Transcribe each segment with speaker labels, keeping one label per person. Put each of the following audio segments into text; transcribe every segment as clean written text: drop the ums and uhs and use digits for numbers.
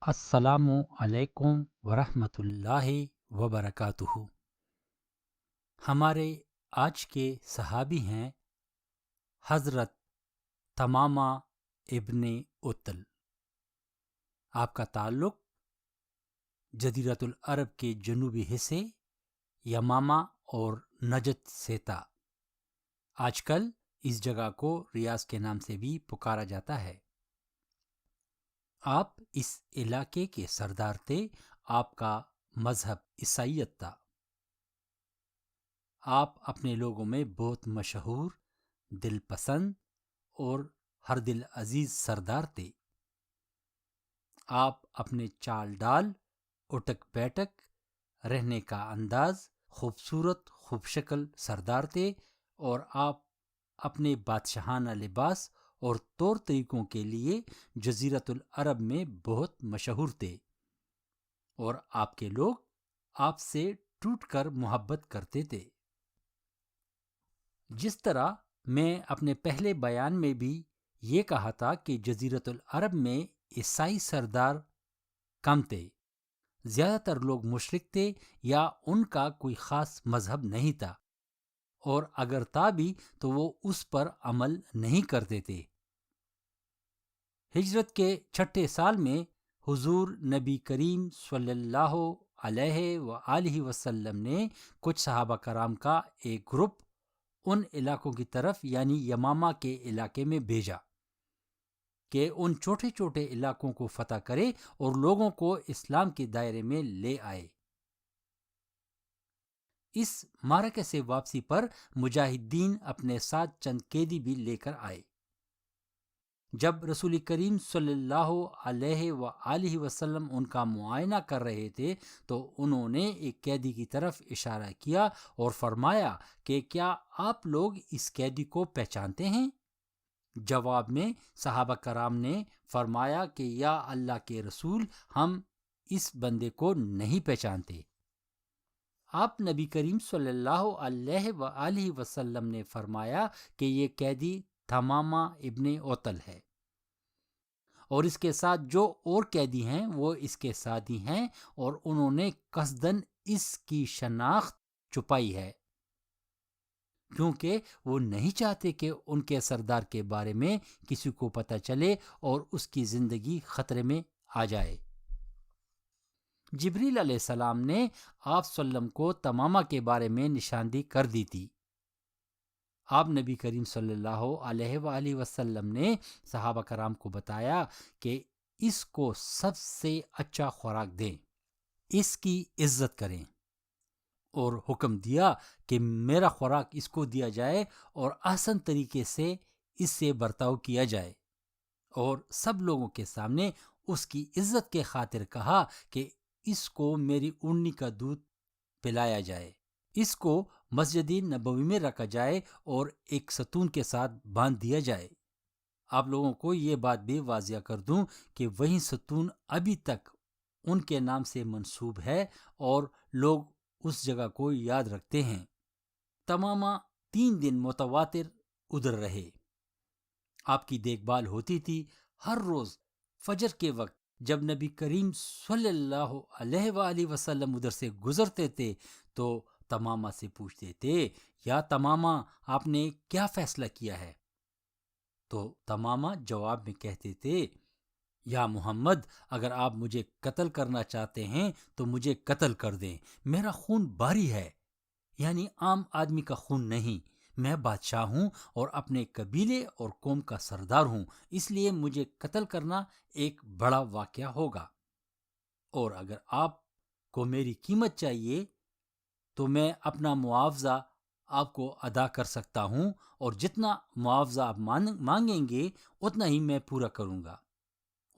Speaker 1: السلام علیکم ورحمۃ اللہ وبرکاتہ۔ ہمارے آج کے صحابی ہیں حضرت تمامہ ابن اتل۔ آپ کا تعلق جزیرۃ العرب کے جنوبی حصے یمامہ اور نجد سے تھا۔ آج کل اس جگہ کو ریاض کے نام سے بھی پکارا جاتا ہے۔ آپ اس علاقے کے سردار تھے۔ آپ کا مذہب عیسائیت تھا۔ آپ اپنے لوگوں میں بہت مشہور، دل پسند اور ہر دل عزیز سردار تھے۔ آپ اپنے چال ڈال، اٹک بیٹک، رہنے کا انداز، خوبصورت خوب شکل سردار تھے، اور آپ اپنے بادشاہانہ لباس اور طور طریقوں کے لیے جزیرۃ العرب میں بہت مشہور تھے، اور آپ کے لوگ آپ سے ٹوٹ کر محبت کرتے تھے۔ جس طرح میں اپنے پہلے بیان میں بھی یہ کہا تھا کہ جزیرۃ العرب میں عیسائی سردار کم تھے، زیادہ تر لوگ مشرک تھے یا ان کا کوئی خاص مذہب نہیں تھا، اور اگر تھا بھی تو وہ اس پر عمل نہیں کرتے تھے۔ ہجرت کے 6 سال میں حضور نبی کریم صلی اللہ علیہ وآلہ وسلم نے کچھ صحابہ کرام کا ایک گروپ ان علاقوں کی طرف یعنی یمامہ کے علاقے میں بھیجا کہ ان چھوٹے چھوٹے علاقوں کو فتح کرے اور لوگوں کو اسلام کے دائرے میں لے آئے۔ اس معرکے سے واپسی پر مجاہدین اپنے ساتھ چند قیدی بھی لے کر آئے۔ جب رسول کریم صلی اللہ علیہ وآلہ وسلم ان کا معائنہ کر رہے تھے تو انہوں نے ایک قیدی کی طرف اشارہ کیا اور فرمایا کہ کیا آپ لوگ اس قیدی کو پہچانتے ہیں؟ جواب میں صحابہ کرام نے فرمایا کہ یا اللہ کے رسول، ہم اس بندے کو نہیں پہچانتے۔ آپ نبی کریم صلی اللہ علیہ وآلہ وسلم نے فرمایا کہ یہ قیدی تمامہ ابن اتل ہے، اور اس کے ساتھ جو اور قیدی ہیں وہ اس کے ساتھ ہی ہیں، اور انہوں نے قصداً اس کی شناخت چھپائی ہے کیونکہ وہ نہیں چاہتے کہ ان کے سردار کے بارے میں کسی کو پتہ چلے اور اس کی زندگی خطرے میں آ جائے۔ جبریل علیہ السلام نے آپ صلی اللہ علیہ وسلم کو تمامہ کے بارے میں نشاندہی کر دی تھی۔ آپ نبی کریم صلی اللہ علیہ وآلہ وسلم نے صحابہ کرام کو بتایا کہ اس کو سب سے اچھا خوراک دیں، اس کی عزت کریں، اور حکم دیا کہ میرا خوراک اس کو دیا جائے اور احسن طریقے سے اس سے برتاؤ کیا جائے، اور سب لوگوں کے سامنے اس کی عزت کے خاطر کہا کہ اس کو میری اونی کا دودھ پلایا جائے، اس کو مسجد نبوی میں رکھا جائے اور ایک ستون کے ساتھ باندھ دیا جائے۔ آپ لوگوں کو یہ بات بھی واضح کر دوں کہ وہی ستون ابھی تک ان کے نام سے منسوب ہے اور لوگ اس جگہ کو یاد رکھتے ہیں۔ تمامہ 3 دن متواتر ادھر رہے۔ آپ کی دیکھ بھال ہوتی تھی۔ ہر روز فجر کے وقت جب نبی کریم صلی اللہ علیہ وآلہ وسلم ادھر سے گزرتے تھے تو تمامہ سے پوچھتے تھے، یا تمامہ، آپ نے کیا فیصلہ کیا ہے؟ تو تمامہ جواب میں کہتے تھے، یا محمد، اگر آپ مجھے قتل کرنا چاہتے ہیں تو مجھے قتل کر دیں، میرا خون باری ہے، یعنی عام آدمی کا خون نہیں، میں بادشاہ ہوں اور اپنے قبیلے اور قوم کا سردار ہوں، اس لیے مجھے قتل کرنا ایک بڑا واقعہ ہوگا، اور اگر آپ کو میری قیمت چاہیے تو میں اپنا معاوضہ آپ کو ادا کر سکتا ہوں، اور جتنا معاوضہ آپ مانگیں گے اتنا ہی میں پورا کروں گا،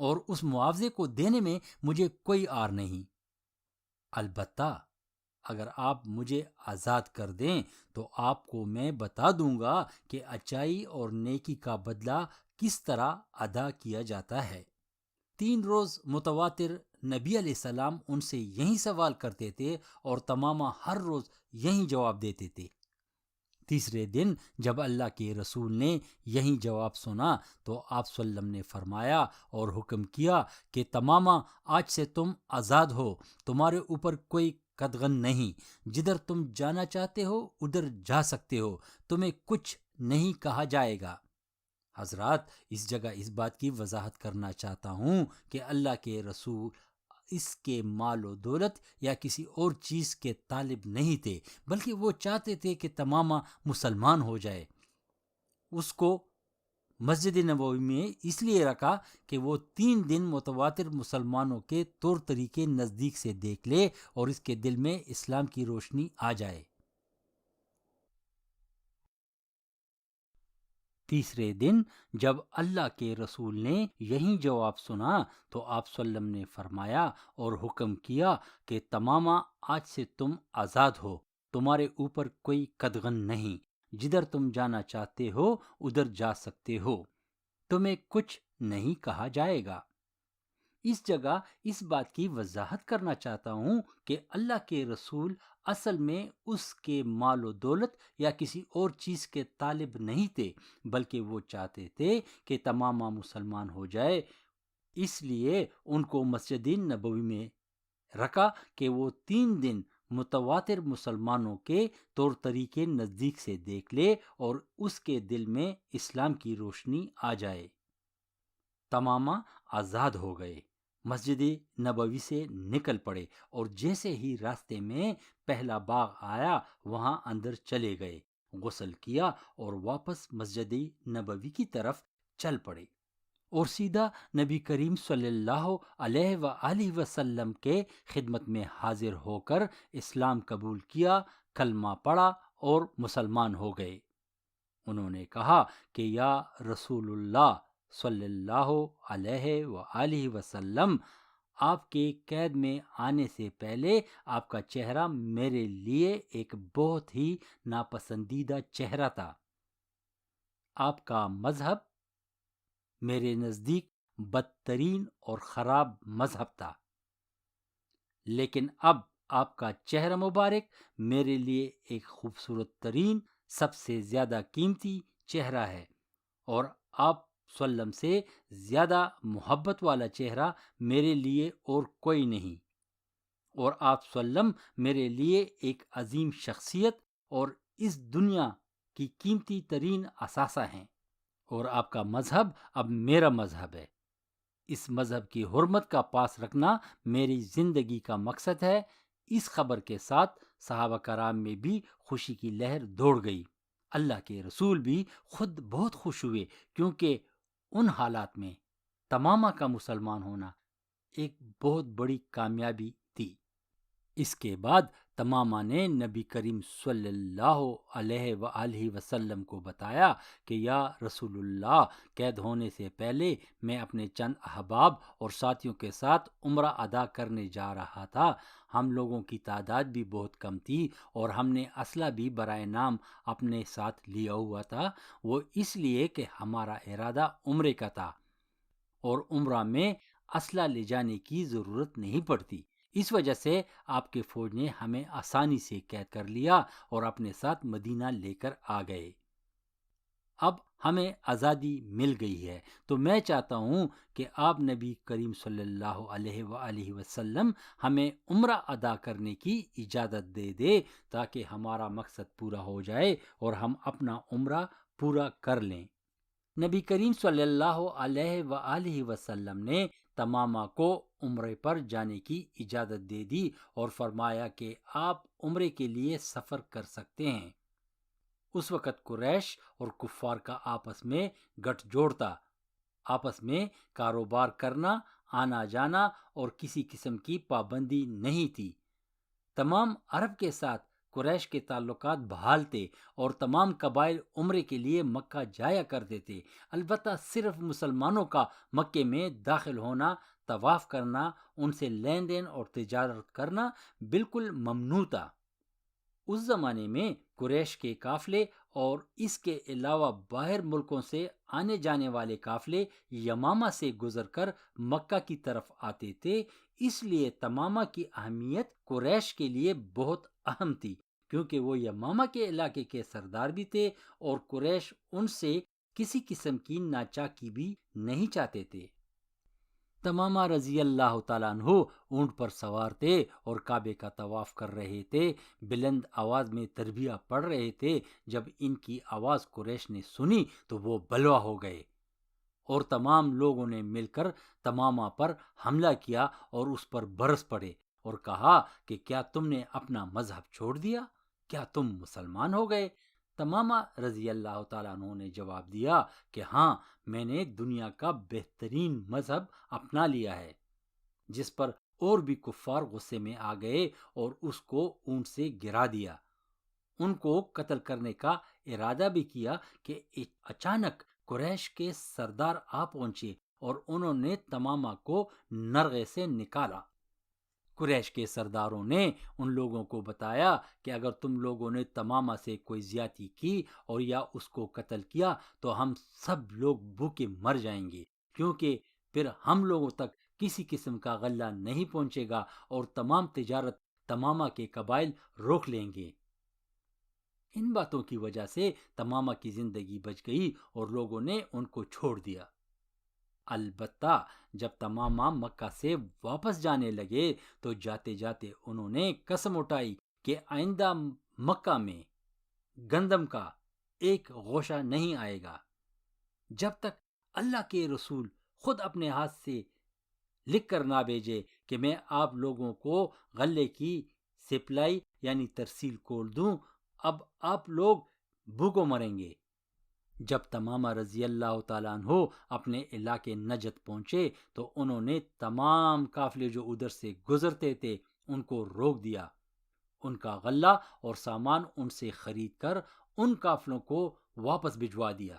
Speaker 1: اور اس معاوضے کو دینے میں مجھے کوئی آر نہیں۔ البتہ اگر آپ مجھے آزاد کر دیں تو آپ کو میں بتا دوں گا کہ اچائی اور نیکی کا بدلہ کس طرح ادا کیا جاتا ہے۔ 3 روز متواتر نبی علیہ السلام ان سے یہی سوال کرتے تھے اور تماما ہر روز یہی جواب دیتے تھے۔ تیسرے دن جب اللہ کے رسول نے یہی جواب سنا تو آپ صلی اللہ علیہ وسلم نے فرمایا اور حکم کیا کہ تماما آج سے تم آزاد ہو، تمہارے اوپر کوئی قدغن نہیں، جدھر تم جانا چاہتے ہو ادھر جا سکتے ہو، تمہیں کچھ نہیں کہا جائے گا۔ حضرات، اس جگہ اس بات کی وضاحت کرنا چاہتا ہوں کہ اللہ کے رسول اس کے مال و دولت یا کسی اور چیز کے طالب نہیں تھے، بلکہ وہ چاہتے تھے کہ تماما مسلمان ہو جائے۔ اس کو مسجد نبوی میں اس لیے رکھا کہ وہ 3 دن متواتر مسلمانوں کے طور طریقے نزدیک سے دیکھ لے اور اس کے دل میں اسلام کی روشنی آ جائے۔ تیسرے دن جب اللہ کے رسول نے یہی جواب سنا تو آپ صلی اللہ علیہ وسلم نے فرمایا اور حکم کیا کہ تماما آج سے تم آزاد ہو، تمہارے اوپر کوئی قدغن نہیں، جدھر تم جانا چاہتے ہو ادھر جا سکتے ہو، تمہیں کچھ نہیں کہا جائے گا۔ اس جگہ اس بات کی وضاحت کرنا چاہتا ہوں کہ اللہ کے رسول اصل میں اس کے مال و دولت یا کسی اور چیز کے طالب نہیں تھے، بلکہ وہ چاہتے تھے کہ تماما مسلمان ہو جائے۔ اس لیے ان کو مسجد نبوی میں رکھا کہ وہ 3 دن متواتر مسلمانوں کے طور طریقے نزدیک سے دیکھ لے اور اس کے دل میں اسلام کی روشنی آ جائے۔ تماما آزاد ہو گئے، مسجد نبوی سے نکل پڑے اور جیسے ہی راستے میں پہلا باغ آیا وہاں اندر چلے گئے، غسل کیا اور واپس مسجد نبوی کی طرف چل پڑے اور سیدھا نبی کریم صلی اللہ علیہ وآلہ وسلم کے خدمت میں حاضر ہو کر اسلام قبول کیا، کلمہ پڑھا اور مسلمان ہو گئے۔ انہوں نے کہا کہ یا رسول اللہ صلی اللہ علیہ وآلہ وسلم، آپ کے قید میں آنے سے پہلے آپ کا چہرہ میرے لیے ایک بہت ہی ناپسندیدہ چہرہ تھا۔ آپ کا مذہب میرے نزدیک بدترین اور خراب مذہب تھا، لیکن اب آپ کا چہرہ مبارک میرے لیے ایک خوبصورت ترین، سب سے زیادہ قیمتی چہرہ ہے، اور آپ صلی اللہ علیہ وسلم سے زیادہ محبت والا چہرہ میرے لیے اور کوئی نہیں، اور آپ صلی اللہ علیہ وسلم میرے لیے ایک عظیم شخصیت اور اس دنیا کی قیمتی ترین اثاثہ ہیں، اور آپ کا مذہب اب میرا مذہب ہے۔ اس مذہب کی حرمت کا پاس رکھنا میری زندگی کا مقصد ہے۔ اس خبر کے ساتھ صحابہ کرام میں بھی خوشی کی لہر دوڑ گئی۔ اللہ کے رسول بھی خود بہت خوش ہوئے، کیونکہ ان حالات میں تماما کا مسلمان ہونا ایک بہت بڑی کامیابی تھی۔ اس کے بعد تماما نے نبی کریم صلی اللہ علیہ وآلہ وسلم کو بتایا کہ یا رسول اللہ، قید ہونے سے پہلے میں اپنے چند احباب اور ساتھیوں کے ساتھ عمرہ ادا کرنے جا رہا تھا۔ ہم لوگوں کی تعداد بھی بہت کم تھی اور ہم نے اسلحہ بھی برائے نام اپنے ساتھ لیا ہوا تھا، وہ اس لیے کہ ہمارا ارادہ عمرے کا تھا اور عمرہ میں اسلحہ لے جانے کی ضرورت نہیں پڑتی۔ اس وجہ سے آپ کے فوج نے ہمیں آسانی سے قید کر لیا اور اپنے ساتھ مدینہ لے کر آ گئے۔ اب ہمیں آزادی مل گئی ہے، تو میں چاہتا ہوں کہ آپ نبی کریم صلی اللہ علیہ وآلہ وسلم ہمیں عمرہ ادا کرنے کی اجازت دے دے تاکہ ہمارا مقصد پورا ہو جائے اور ہم اپنا عمرہ پورا کر لیں۔ نبی کریم صلی اللہ علیہ وآلہ وسلم نے تماما کو عمرے پر جانے کی اجازت دے دی اور فرمایا کہ آپ عمرے کے لیے سفر کر سکتے ہیں۔ اس وقت قریش اور کفار کا آپس میں گٹھ جوڑ تھا، آپس میں کاروبار کرنا، آنا جانا اور کسی قسم کی پابندی نہیں تھی۔ تمام عرب کے ساتھ قریش کے تعلقات بحال تھے اور تمام قبائل عمرے کے لیے مکہ جایا کرتے تھے، البتہ صرف مسلمانوں کا مکے میں داخل ہونا طواف کرنا، ان سے لین دین اور تجارت کرنا بالکل ممنوع تھا۔ اس زمانے میں قریش کے قافلے اور اس کے علاوہ باہر ملکوں سے آنے جانے والے قافلے یمامہ سے گزر کر مکہ کی طرف آتے تھے، اس لیے تمامہ کی اہمیت قریش کے لیے بہت اہم تھی، کیونکہ وہ یمامہ کے علاقے کے سردار بھی تھے اور قریش ان سے کسی قسم کی ناچاکی بھی نہیں چاہتے تھے۔ تمامہ رضی اللہ تعالیٰ عنہ اونٹ پر سوار تھے اور کعبے کا طواف کر رہے تھے، بلند آواز میں تلبیہ پڑھ رہے تھے۔ جب ان کی آواز قریش نے سنی تو وہ بلوا ہو گئے اور تمام لوگوں نے مل کر تمامہ پر حملہ کیا اور اس پر برس پڑے اور کہا کہ کیا تم نے اپنا مذہب چھوڑ دیا؟ کیا تم مسلمان ہو گئے؟ تمامہ رضی اللہ تعالیٰ عنہ نے جواب دیا کہ ہاں، میں نے دنیا کا بہترین مذہب اپنا لیا ہے، جس پر اور بھی کفار غصے میں آ گئے اور اس کو اونٹ سے گرا دیا۔ ان کو قتل کرنے کا ارادہ بھی کیا کہ اچانک قریش کے سردار آ پہنچے اور انہوں نے تمامہ کو نرغے سے نکالا۔ قریش کے سرداروں نے ان لوگوں کو بتایا کہ اگر تم لوگوں نے تمامہ سے کوئی زیادتی کی اور یا اس کو قتل کیا تو ہم سب لوگ بھوکے مر جائیں گے، کیونکہ پھر ہم لوگوں تک کسی قسم کا غلہ نہیں پہنچے گا اور تمام تجارت تمامہ کے قبائل روک لیں گے۔ ان باتوں کی وجہ سے تمامہ کی زندگی بچ گئی اور لوگوں نے ان کو چھوڑ دیا۔ البتہ جب تمامہ مکہ سے واپس جانے لگے تو جاتے جاتے انہوں نے قسم اٹھائی کہ آئندہ مکہ میں گندم کا ایک گوشہ نہیں آئے گا جب تک اللہ کے رسول خود اپنے ہاتھ سے لکھ کر نہ بھیجے کہ میں آپ لوگوں کو غلے کی سپلائی یعنی ترسیل کھول دوں۔ اب آپ لوگ بھوکوں مریں گے۔ جب تمامہ رضی اللہ تعالیٰ عنہ اپنے علاقے نجد پہنچے تو انہوں نے تمام قافلے جو ادھر سے گزرتے تھے ان کو روک دیا، ان کا غلہ اور سامان ان سے خرید کر ان قافلوں کو واپس بھجوا دیا،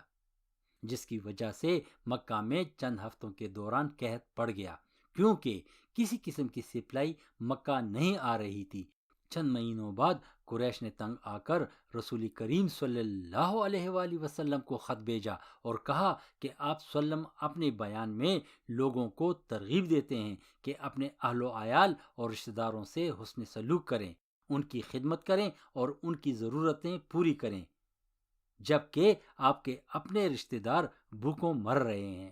Speaker 1: جس کی وجہ سے مکہ میں چند ہفتوں کے دوران قحط پڑ گیا، کیونکہ کسی قسم کی سپلائی مکہ نہیں آ رہی تھی۔ چند مہینوں بعد قریش نے تنگ آ کر رسول کریم صلی اللہ علیہ وآلہ وسلم کو خط بھیجا اور کہا کہ آپ وسلم اپنے بیان میں لوگوں کو ترغیب دیتے ہیں کہ اپنے اہل و عیال اور رشتہ داروں سے حسن سلوک کریں، ان کی خدمت کریں اور ان کی ضرورتیں پوری کریں، جبکہ آپ کے اپنے رشتہ دار بھوکوں مر رہے ہیں۔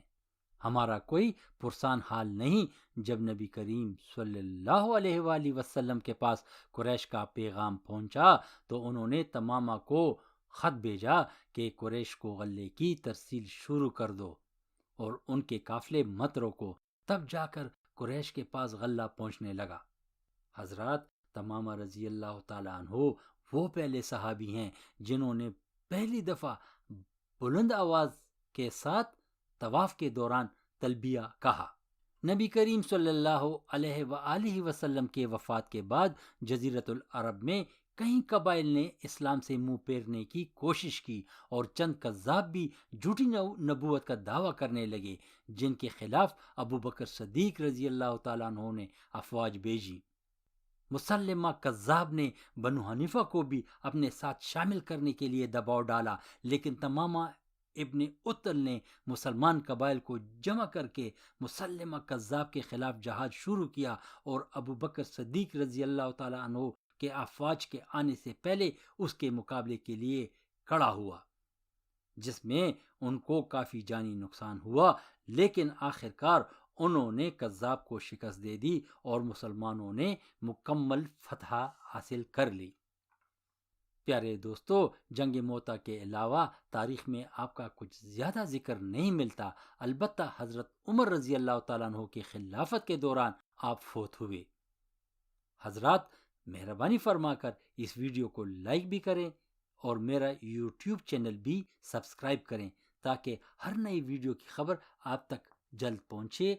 Speaker 1: ہمارا کوئی پرسان حال نہیں۔ جب نبی کریم صلی اللہ علیہ وآلہ وسلم کے پاس قریش کا پیغام پہنچا تو انہوں نے تمامہ کو خط بھیجا کہ قریش کو غلے کی ترسیل شروع کر دو اور ان کے قافلے مت روکو۔ تب جا کر قریش کے پاس غلہ پہنچنے لگا۔ حضرات، تمامہ رضی اللہ تعالیٰ عنہ وہ پہلے صحابی ہیں جنہوں نے پہلی دفعہ بلند آواز کے ساتھ طواف کے دوران تلبیہ کہا۔ نبی کریم صلی اللہ علیہ وآلہ وسلم کے وفات کے بعد جزیرۃ العرب میں کئی قبائل نے اسلام سے منہ پھیرنے کی کوشش کی اور چند کذاب بھی جھوٹی نبوت کا دعویٰ کرنے لگے، جن کے خلاف ابو بکر صدیق رضی اللہ تعالیٰ عنہ نے افواج بھیجی۔ مسلمہ کذاب نے بنو حنیفہ کو بھی اپنے ساتھ شامل کرنے کے لیے دباؤ ڈالا، لیکن تمامہ ابن اتل نے مسلمان قبائل کو جمع کر کے مسلمہ کذاب کے خلاف جہاد شروع کیا اور ابو بکر صدیق رضی اللہ تعالیٰ عنہ کے افواج کے آنے سے پہلے اس کے مقابلے کے لیے کھڑا ہوا، جس میں ان کو کافی جانی نقصان ہوا، لیکن آخرکار انہوں نے کذاب کو شکست دے دی اور مسلمانوں نے مکمل فتح حاصل کر لی۔ پیارے دوستو، جنگ موتا کے علاوہ تاریخ میں آپ کا کچھ زیادہ ذکر نہیں ملتا، البتہ حضرت عمر رضی اللہ تعالیٰ عنہ کی خلافت کے دوران آپ فوت ہوئے۔ حضرات، مہربانی فرما کر اس ویڈیو کو لائک بھی کریں اور میرا یوٹیوب چینل بھی سبسکرائب کریں تاکہ ہر نئی ویڈیو کی خبر آپ تک جلد پہنچے۔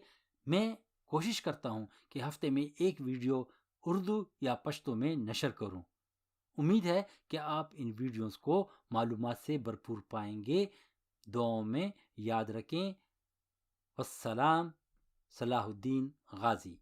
Speaker 1: میں کوشش کرتا ہوں کہ ہفتے میں ایک ویڈیو اردو یا پشتو میں نشر کروں۔ امید ہے کہ آپ ان ویڈیوز کو معلومات سے بھرپور پائیں گے۔ دعاؤں میں یاد رکھیں۔ والسلام، صلاح الدین غازی۔